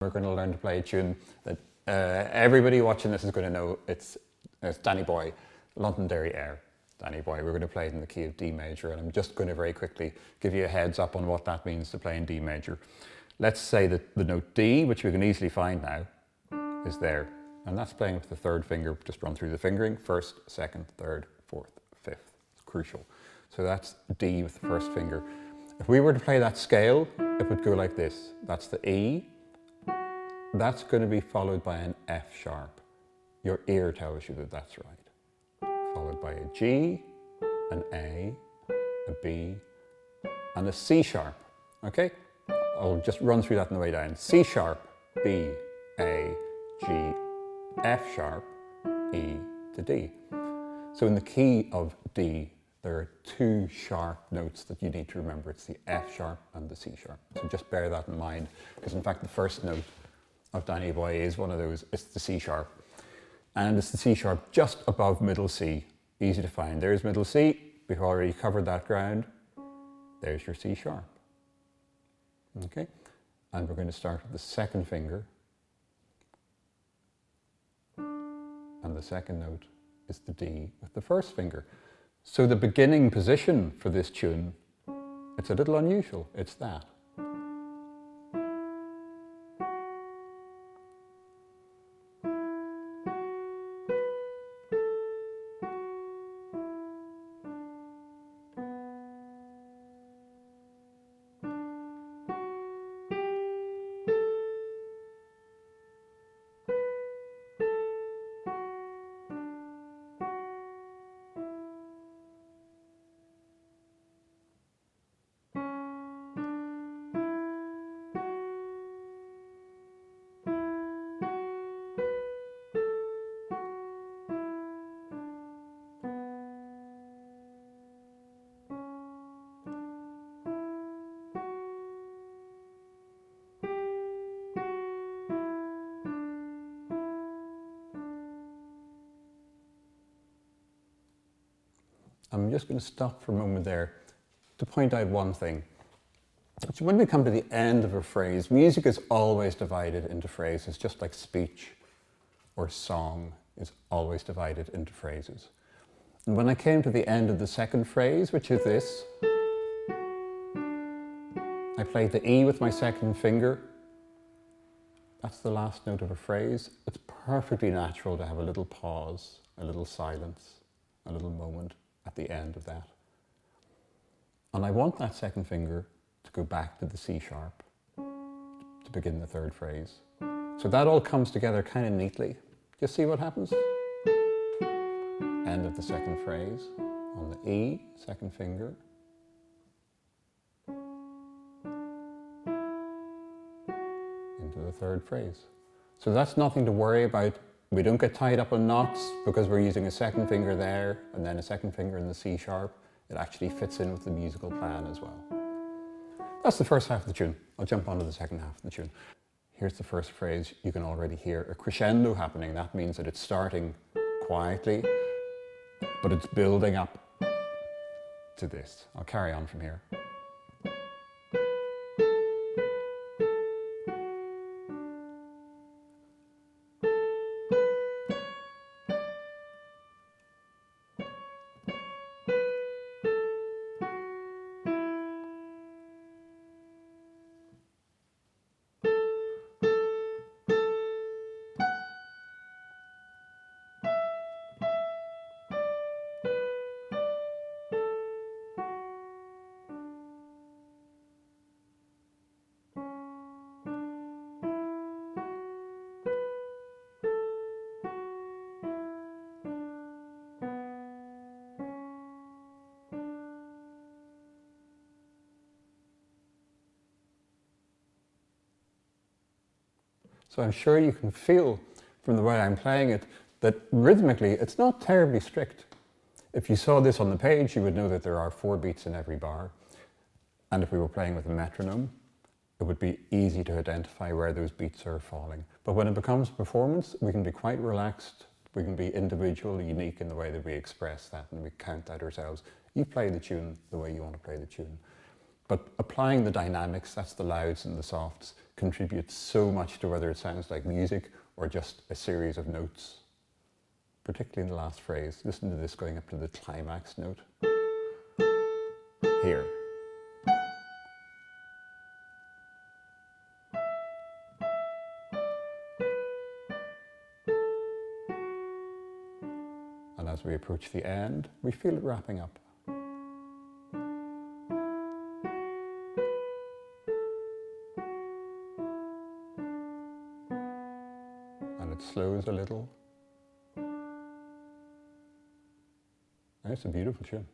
We're going to learn to play a tune that everybody watching this is going to know. It's Danny Boy, Londonderry Air. Danny Boy. We're going to play it in the key of D major, and I'm just going to very quickly give you a heads up on what that means to play in D major. Let's say that the note D, which we can easily find now, is there. And that's playing with the third finger. Just run through the fingering. First, second, third, fourth, fifth. It's crucial. So that's D with the first finger. If we were to play that scale, it would go like this. That's the E. That's going to be followed by an F sharp. Your ear tells you that that's right. Followed by a G, an A B, and a C sharp. Okay? I'll just run through that on the way down. C sharp, B, A, G, F sharp, E to D. So in the key of D, there are two sharp notes that you need to remember. It's the F sharp and the C sharp. So just bear that in mind, because in fact the first note of Danny Boy is one of those. It's the C sharp. And it's the C sharp just above middle C. Easy to find. There's middle C. We've already covered that ground. There's your C sharp. Okay? And we're going to start with the second finger. And the second note is the D with the first finger. So the beginning position for this tune, it's a little unusual. It's that. I'm just going to stop for a moment there to point out one thing. So when we come to the end of a phrase, music is always divided into phrases, just like speech or song is always divided into phrases. And when I came to the end of the second phrase, which is this, I played the E with my second finger. That's the last note of a phrase. It's perfectly natural to have a little pause, a little silence, a little moment at the end of that. And I want that second finger to go back to the C sharp to begin the third phrase. So that all comes together kind of neatly. You see what happens? End of the second phrase on the E, second finger. Into the third phrase. So that's nothing to worry about. We don't get tied up in knots because we're using a second finger there and then a second finger in the C sharp. It actually fits in with the musical plan as well. That's the first half of the tune. I'll jump on to the second half of the tune. Here's the first phrase. You can already hear a crescendo happening. That means that it's starting quietly, but it's building up to this. I'll carry on from here. So I'm sure you can feel from the way I'm playing it that rhythmically it's not terribly strict. If you saw this on the page, you would know that there are 4 beats in every bar. And if we were playing with a metronome, it would be easy to identify where those beats are falling. But when it becomes a performance, we can be quite relaxed. We can be individual, unique in the way that we express that, and we count that ourselves. You play the tune the way you want to play the tune. But applying the dynamics, that's the louds and the softs, contributes so much to whether it sounds like music or just a series of notes, particularly in the last phrase. Listen to this going up to the climax note here. And as we approach the end, we feel it wrapping up. And it slows a little. And it's a beautiful tune.